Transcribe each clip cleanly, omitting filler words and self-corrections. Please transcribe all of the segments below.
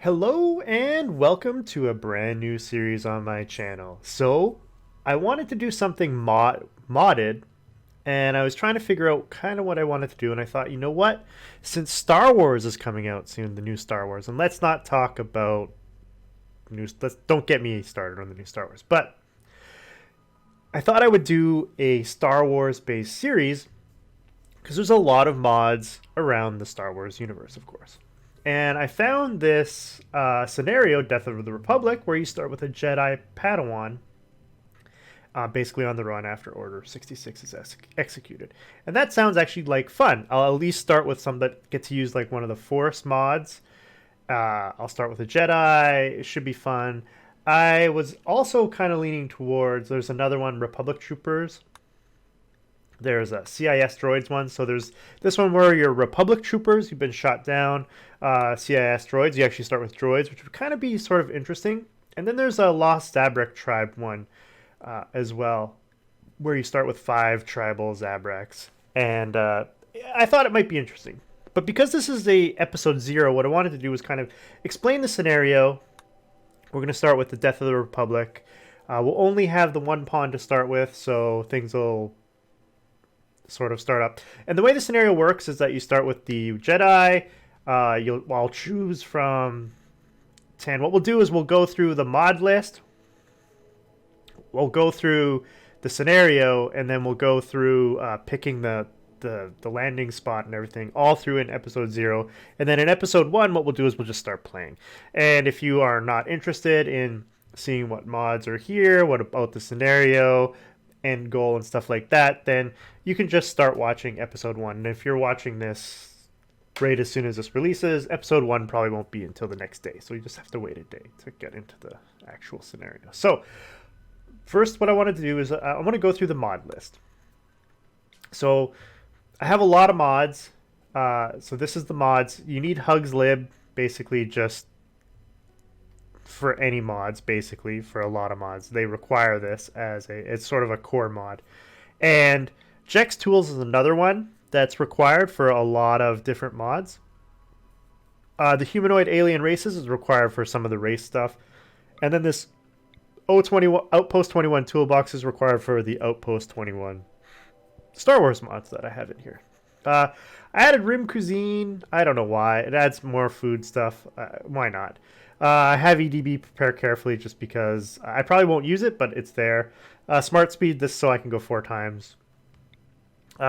Hello and welcome to a brand new series on my channel. So, I wanted to do something modded, and I was trying to figure out kind of what I wanted to do, and I thought, you know what? Since Star Wars is coming out soon, the new Star Wars, and let's not talk about don't get me started on the new Star Wars. But I thought I would do a Star Wars based series because there's a lot of mods around the Star Wars universe, of course. And I found this scenario, Death of the Republic, where you start with a Jedi Padawan, basically on the run after Order 66 is executed. And that sounds actually like fun. I'll at least start with some that get to use like one of the Force mods. I'll start with a Jedi. It should be fun. I was also kind of leaning towards, there's another one, Republic Troopers. There's a CIS droids one. So there's this one where you're Republic troopers, you've been shot down. CIS droids, you actually start with droids, which would kind of be sort of interesting. And then there's a Lost Zabrak tribe one as well, where you start with 5 tribal Zabraks. And I thought it might be interesting. But because this is a episode 0, what I wanted to do was kind of explain the scenario. We're going to start with the Death of the Republic. We'll only have the one pawn to start with, so things will sort of start up. And the way the scenario works is that you start with the Jedi. I'll choose from 10. What we'll do is we'll go through the mod list. We'll go through the scenario, and then we'll go through picking the landing spot and everything, all through in episode 0. And then in episode 1, what we'll do is we'll just start playing. And if you are not interested in seeing what mods are here, what about the scenario, end goal and stuff like that, then you can just start watching episode 1. And if you're watching this right as soon as this releases, episode 1 probably won't be until the next day, so you just have to wait a day to get into the actual scenario. So first, what I wanted to do is I want to go through the mod list. So I have a lot of mods. So this is the mods. You need Hugs Lib, basically just for any mods, basically for a lot of mods they require this as it's sort of a core mod. And Jex Tools is another one that's required for a lot of different mods. The humanoid alien races is required for some of the race stuff, and then this Outpost 21 toolbox is required for the Outpost 21 Star Wars mods that I have in here. I added Rim Cuisine. I don't know why. It adds more food stuff. Why not? I have EDB prepare carefully just because I probably won't use it, but it's there. Smart Speed, this so I can go 4 times.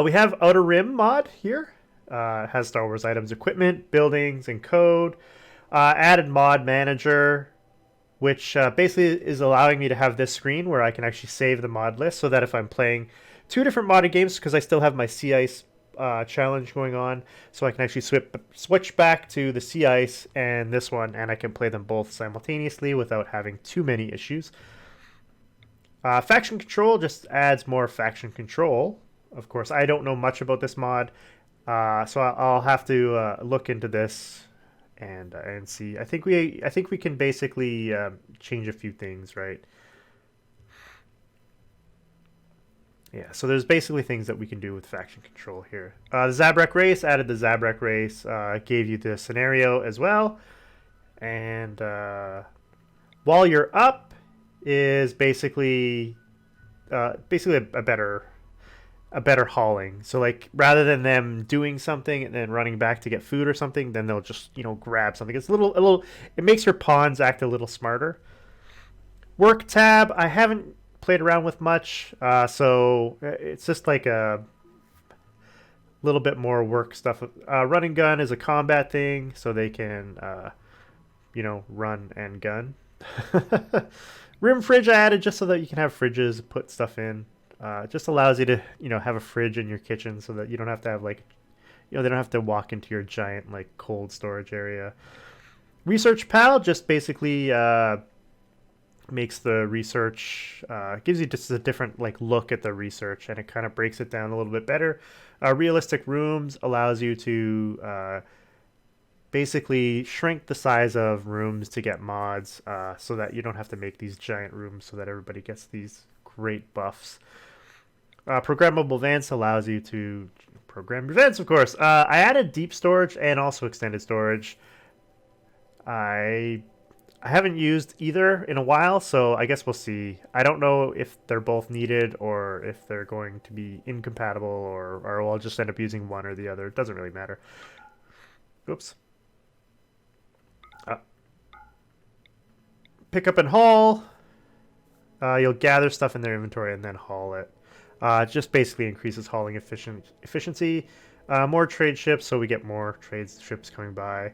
We have Outer Rim mod here. It has Star Wars items, equipment, buildings, and code. Added Mod Manager, which basically is allowing me to have this screen where I can actually save the mod list so that if I'm playing 2 different modded games, because I still have my Sea Ice challenge going on, so I can actually switch back to the Sea Ice and this one, and I can play them both simultaneously without having too many issues. Faction Control just adds more faction control. Of course, I don't know much about this mod, so I'll have to look into this and see. I think we can basically change a few things, right? Yeah, so there's basically things that we can do with faction control here. The Zabrak race, added the Zabrak race, gave you the scenario as well. And while you're up is basically a better hauling. So like rather than them doing something and then running back to get food or something, then they'll just, grab something. It's a little it makes your pawns act a little smarter. Work tab, I haven't played around with much, so it's just like a little bit more work stuff. Running gun is a combat thing, so they can run and gun. Rim fridge I added just so that you can have fridges, put stuff in. It just allows you to have a fridge in your kitchen so that you don't have to have they don't have to walk into your giant cold storage area. Research pal just basically makes the research, gives you just a different look at the research, and it kind of breaks it down a little bit better. Realistic rooms allows you to basically shrink the size of rooms to get mods, so that you don't have to make these giant rooms so that everybody gets these great buffs. Programmable events allows you to program events, of course. I added deep storage and also extended storage. I haven't used either in a while, so I guess we'll see. I don't know if they're both needed or if they're going to be incompatible, or I'll just end up using one or the other. It doesn't really matter. Oops. Uh, Pick up and haul. You'll gather stuff in their inventory and then haul it. It just basically increases hauling efficiency. More trade ships, so we get more trade ships coming by.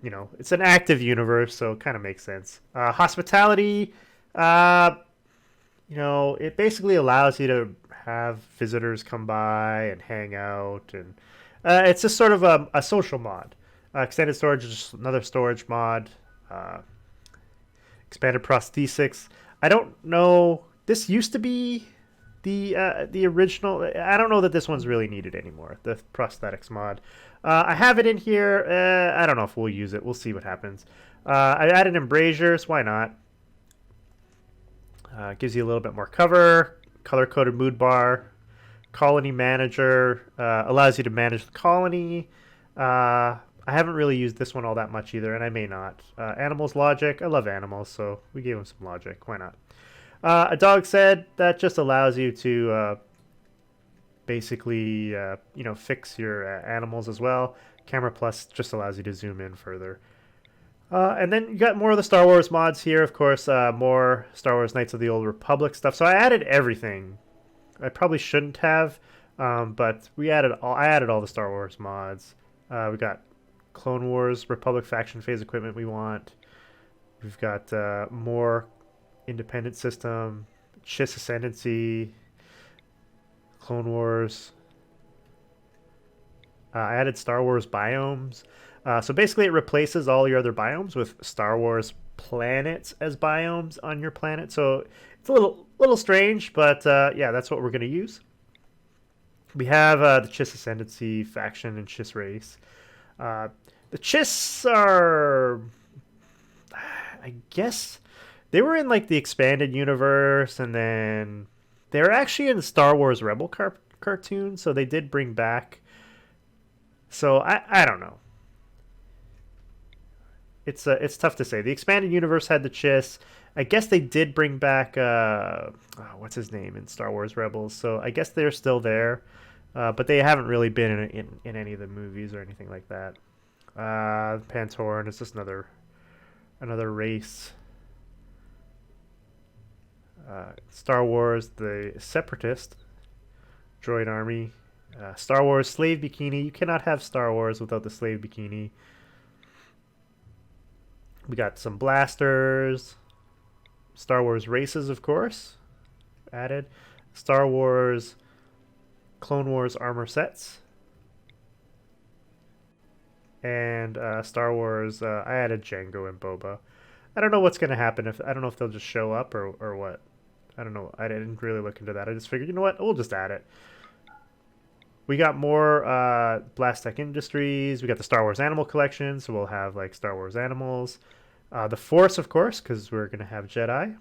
You know, it's an active universe, so it kind of makes sense. Hospitality, you know, it basically allows you to have visitors come by and hang out, and it's just sort of a social mod. Extended storage is just another storage mod. Expanded prosthetics. I don't know. This used to be the original. I don't know that this one's really needed anymore. The prosthetics mod. I have it in here. I don't know if we'll use it. We'll see what happens. I added embrasures. Why not? Gives you a little bit more cover. Color-coded mood bar. Colony manager. Allows you to manage the colony. I haven't really used this one all that much either, and I may not. Animals logic. I love animals, so we gave him some logic. Why not? A dog said that just allows you to basically, you know, fix your animals as well. Camera Plus just allows you to zoom in further. And then you got more of the Star Wars mods here, of course. More Star Wars Knights of the Old Republic stuff. So I added everything. I probably shouldn't have, but I added all the Star Wars mods. We got Clone Wars Republic faction phase equipment we want. We've got more independent system, Chiss Ascendancy, Clone Wars. I added Star Wars Biomes. So basically it replaces all your other biomes with Star Wars planets as biomes on your planet. So it's a little strange, but yeah, that's what we're going to use. We have the Chiss Ascendancy faction and Chiss race. The Chiss are, I guess, they were in like the expanded universe, and then they're actually in the Star Wars Rebel cartoon, so they did bring back. So I don't know. It's tough to say. The expanded universe had the Chiss. I guess they did bring back what's his name in Star Wars Rebels. So I guess they're still there, but they haven't really been in any of the movies or anything like that. Pantoran is just another race. Star Wars, the Separatist droid army. Star Wars slave bikini. You cannot have Star Wars without the slave bikini. We got some blasters. Star Wars races, of course, added. Star Wars Clone Wars armor sets. And Star Wars, I added Jango and Boba. I don't know what's going to happen. I don't know if they'll just show up or what. I don't know. I didn't really look into that. I just figured, you know what? We'll just add it. We got more Blast Tech Industries. We got the Star Wars Animal Collection, so we'll have like Star Wars animals. The Force, of course, because we're going to have Jedi.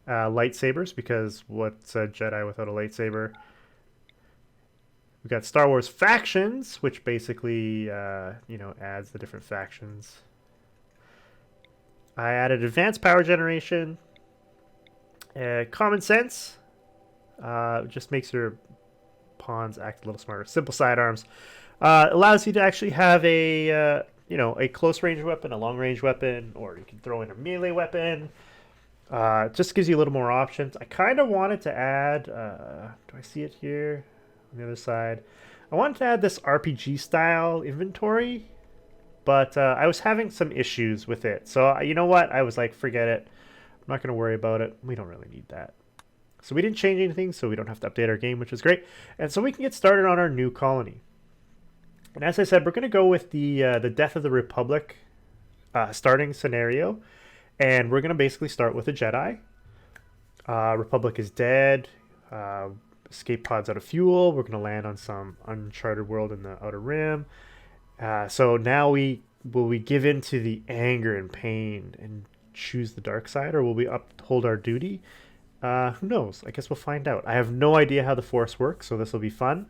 Lightsabers, because what's a Jedi without a lightsaber? We got Star Wars factions, which basically, you know, adds the different factions. I added advanced power generation. Common sense. Just makes your pawns act a little smarter. Simple sidearms. Allows you to actually have a, you know, a close range weapon, a long range weapon, or you can throw in a melee weapon. Just gives you a little more options. I kind of wanted to add, do I see it here on the other side? I wanted to add this RPG style inventory, but I was having some issues with it. So you know what? I was like, forget it. I'm not going to worry about it. We don't really need that. So we didn't change anything, so we don't have to update our game, which is great. And so we can get started on our new colony. And as I said, we're going to go with the Death of the Republic starting scenario. And we're going to basically start with a Jedi. Republic is dead. Escape pods out of fuel. We're going to land on some uncharted world in the Outer Rim. So now will we give in to the anger and pain and choose the dark side, or will we uphold our duty? Who knows? I guess we'll find out. I have no idea how the Force works, so this will be fun.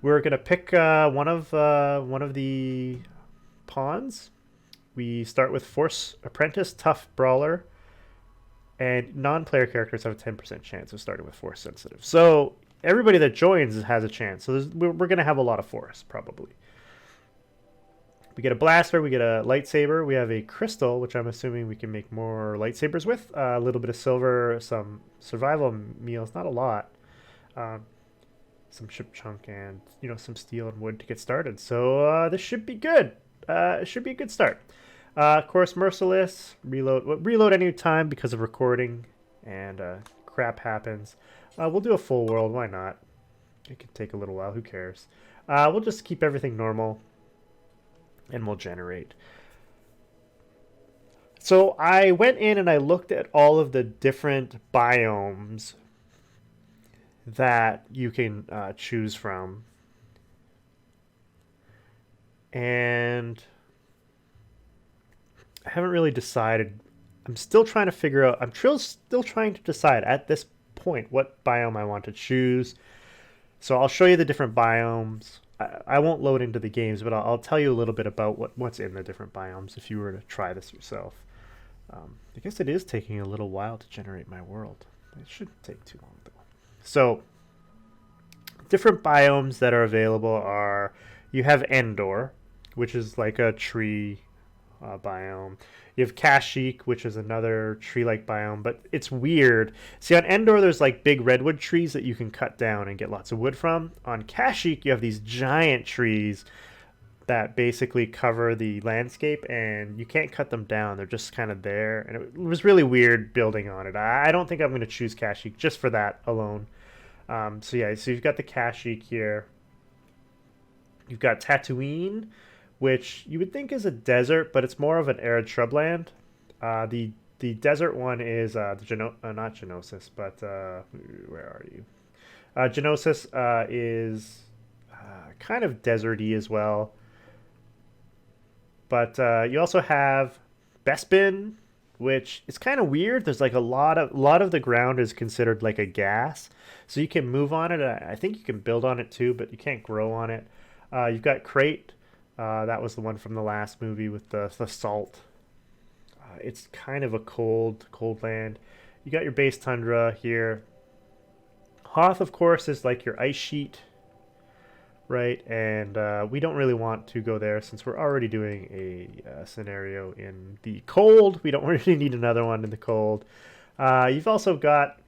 We're gonna pick one of the pawns. We start with Force Apprentice, Tough Brawler, and non-player characters have a 10% chance of starting with Force Sensitive. So everybody that joins has a chance. So we're going to have a lot of Force, probably. We get a blaster, we get a lightsaber, we have a crystal, which I'm assuming we can make more lightsabers with. A little bit of silver, some survival meals, not a lot. Some ship chunk, and some steel and wood to get started. So this should be good. It should be a good start. Of course, merciless reload any time because of recording, and crap happens. We'll do a full world. Why not? It could take a little while. Who cares? We'll just keep everything normal, and we'll generate. So I went in and I looked at all of the different biomes that you can choose from, and I haven't really decided. I'm still trying to figure out. I'm still trying to decide at this point what biome I want to choose. So I'll show you the different biomes. I won't load into the games, but I'll tell you a little bit about what's in the different biomes if you were to try this yourself. I guess it is taking a little while to generate my world. It shouldn't take too long, though. So, different biomes that are available are, you have Endor, which is like a tree biome. You have Kashyyyk, which is another tree-like biome, but it's weird. See, on Endor, there's like big redwood trees that you can cut down and get lots of wood from. On Kashyyyk, you have these giant trees that basically cover the landscape, and you can't cut them down. They're just kind of there, and it was really weird building on it. I don't think I'm going to choose Kashyyyk just for that alone. So yeah, so you've got the Kashyyyk here. You've got Tatooine, which you would think is a desert, but it's more of an arid shrubland. The desert one is not Genosis, but where are you? Genosis is kind of deserty as well. But you also have Bespin, which is kind of weird. There's like a lot of the ground is considered like a gas, so you can move on it. I think you can build on it too, but you can't grow on it. You've got Crate. That was the one from the last movie with the salt. It's kind of a cold land. You got your base tundra here. Hoth, of course, is like your ice sheet, right? And we don't really want to go there since we're already doing a scenario in the cold. We don't really need another one in the cold. You've also got,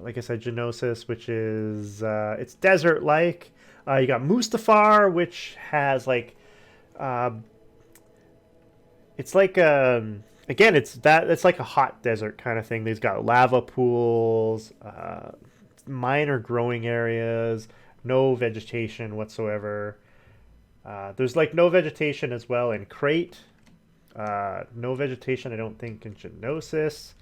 like I said, Genosis, which is it's desert-like. You got Mustafar, which has like it's like again, it's like a hot desert kind of thing. They've got lava pools, minor growing areas, no vegetation whatsoever. There's like no vegetation as well in Crate. No vegetation, I don't think, in Genosis.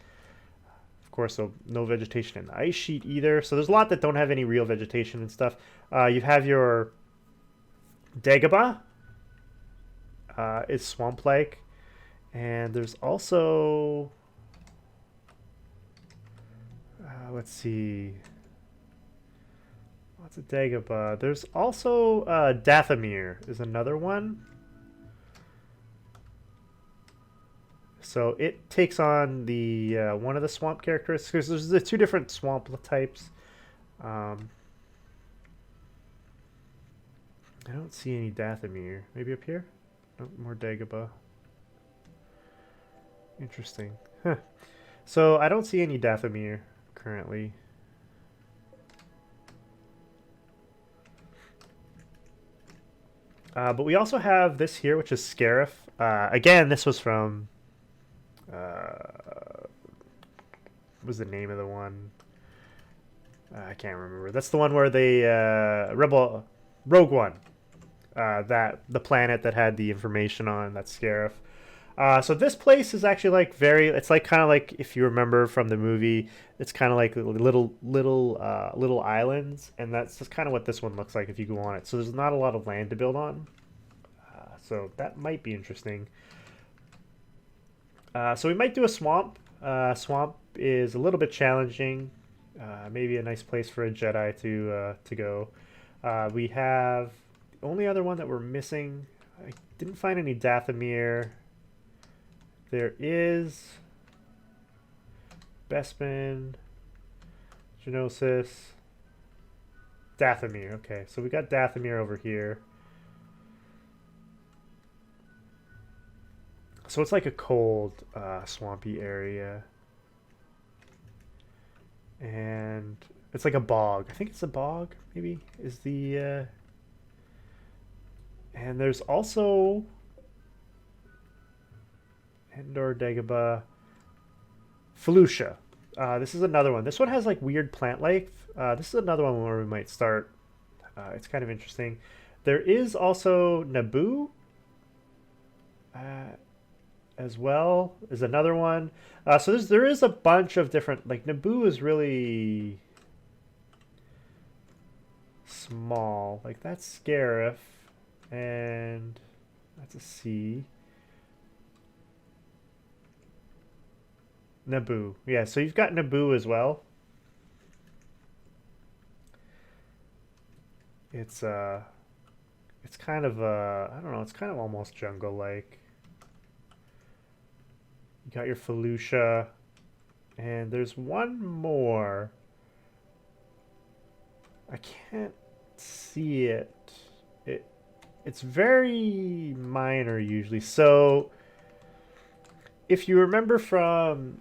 Of course, so no vegetation in the ice sheet either. So there's a lot that don't have any real vegetation and stuff. You have your Dagobah. It's swamp-like. And there's also... let's see... What's a Dagobah? There's also Dathomir is another one. So it takes on the one of the swamp characteristics. There's the two different swamp types. I don't see any Dathomir. Maybe up here? Oh, more Dagobah. Interesting. Huh. So I don't see any Dathomir currently. But we also have this here, which is Scarif. Again, this was from... what was the name of the one? I can't remember. That's the one where they... Rogue One. That the planet that had the information on, that's Scarif. So this place is actually like it's like kind of like, if you remember from the movie, it's kind of like little islands, and that's just kind of what this one looks like if you go on it. So there's not a lot of land to build on, so that might be interesting. So we might do a swamp. Swamp is a little bit challenging. Maybe a nice place for a Jedi to go. We have the only other one that we're missing. I didn't find any Dathomir. there is Bespin, Genosis, Dathomir. Okay, so we got Dathomir over here. So it's like a cold, swampy area. And it's like a bog. I think it's a bog, maybe, is the... And there's also Endor, Dagobah, Felucia. This is another one. This one has like weird plant life. This is another one where we might start. It's kind of interesting. There is also Naboo as well. Is another one. So there is a bunch of different. Like Naboo is really small. Like that's Scarif, and that's a C. Naboo. Yeah, so you've got Naboo as well. It's kind of I don't know, it's kind of almost jungle-like. You got your Felucia, and there's one more. I can't see it. It's very minor usually. So if you remember from,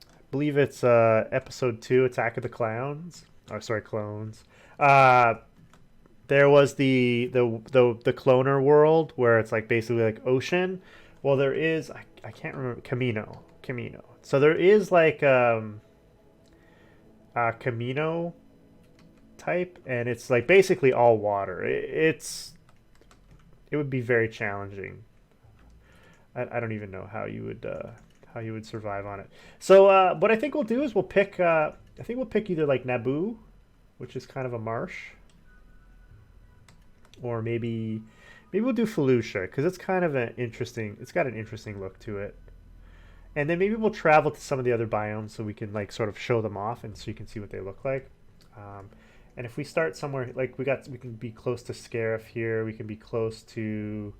I believe it's episode 2, Attack of the Clowns. Oh, sorry, Clones. There was the cloner world where it's like basically like ocean. Well, there is I can't remember Camino. So there is like a Camino type, and it's like basically all water. It would be very challenging. I don't even know how you would survive on it. So what I think we'll do is we'll pick I think we'll pick either like Naboo, which is kind of a marsh, or maybe we'll do Felucia because it's kind of it's got an interesting look to it. And then maybe we'll travel to some of the other biomes so we can like sort of show them off and so you can see what they look like. And if we start somewhere like we can be close to Scarif here, we can be close to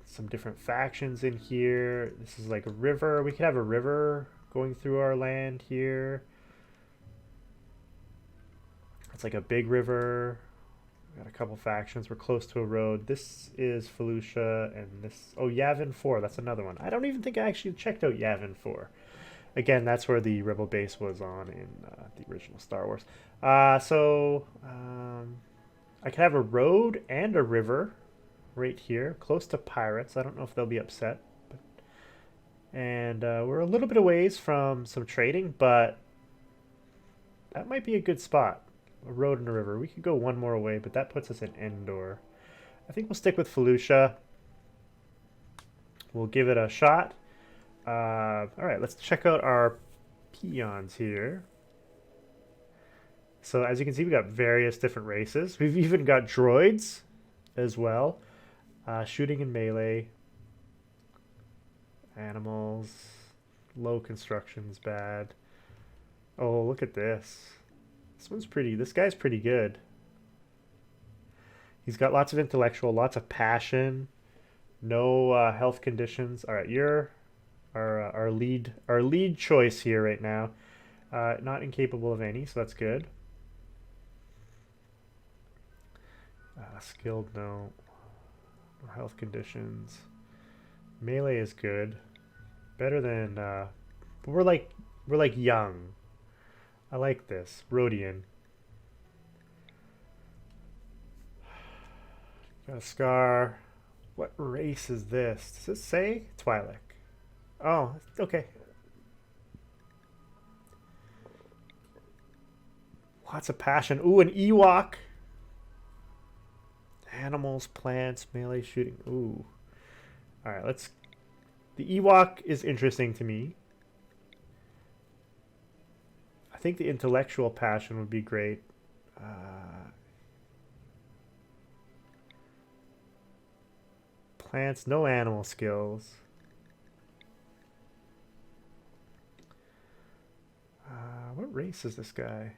some different factions in here. This is like a river. We could have a river going through our land here. It's like a big river. We got a couple factions. We're close to a road. This is Felucia, and this... Oh, Yavin 4. That's another one. I don't even think I actually checked out Yavin 4. Again, that's where the Rebel base was on in the original Star Wars. I could have a road and a river right here, close to pirates. I don't know if they'll be upset. And we're a little bit away from some trading, but that might be a good spot. A road and a river. We could go one more away, but that puts us in Endor. I think we'll stick with Felucia. We'll give it a shot. All right, let's check out our peons here. So as you can see, we got various different races. We've even got droids as well. Shooting and melee. Animals. Low construction's bad. Oh, look at this. This one's pretty. This guy's pretty good. He's got lots of intellectual, lots of passion, no health conditions. All right, you're our lead choice here right now. Not incapable of any, so that's good. Skilled, no. No health conditions. Melee is good. Better than. But we're like young. I like this. Rodian. Got a scar. What race is this? Does it say? Twi'lek. Oh, okay. Lots of passion. Ooh, an Ewok. Animals, plants, melee shooting. Ooh. Alright, let's... The Ewok is interesting to me. I think the intellectual passion would be great. Plants, no animal skills. What race is this guy?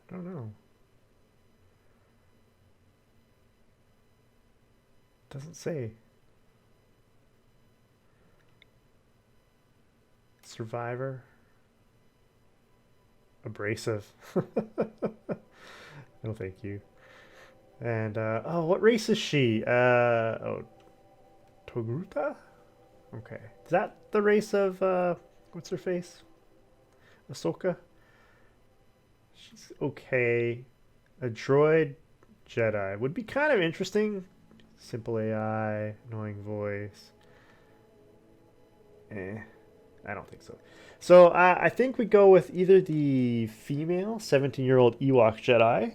I don't know. Doesn't say. Survivor. Abrasive. No, thank you. And, oh, what race is she? Oh, Togruta? Okay. Is that the race of, what's her face? Ahsoka? She's okay. A droid Jedi would be kind of interesting. Simple AI, annoying voice. I don't think so. So I think we go with either the female 17-year-old Ewok Jedi,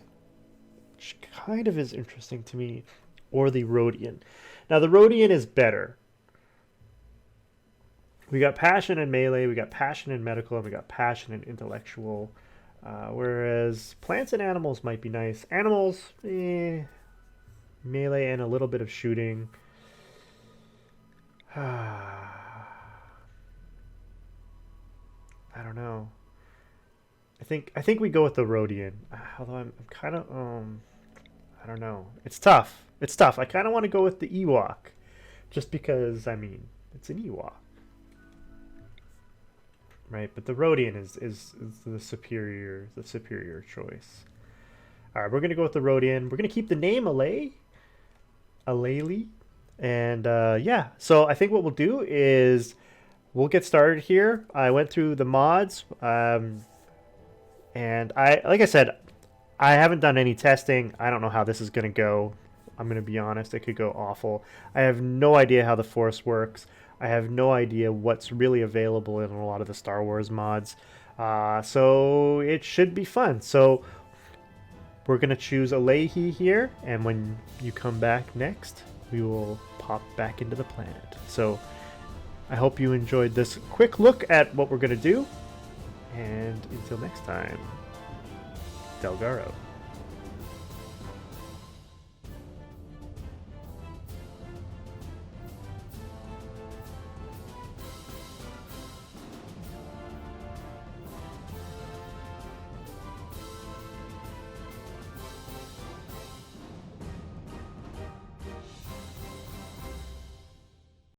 which kind of is interesting to me, or the Rodian. Now the Rodian is better. We got passion in melee, we got passion in medical, and we got passion in intellectual. Whereas plants and animals might be nice. Animals, melee and a little bit of shooting. I don't know. I think we go with the Rodian. Although I'm kind of I don't know. It's tough. It's tough. I kind of want to go with the Ewok, just because I mean it's an Ewok, right? But the Rodian is the superior choice. All right, we're gonna go with the Rodian. We're gonna keep the name Alayli, and yeah. So I think what we'll do is we'll get started here. I went through the mods, and like I said, I haven't done any testing. I don't know how this is going to go. I'm going to be honest. It could go awful. I have no idea how the Force works. I have no idea what's really available in a lot of the Star Wars mods. So it should be fun. So we're going to choose Alehi here, and when you come back next, we will pop back into the planet. So I hope you enjoyed this quick look at what we're going to do. And until next time, Delgaro.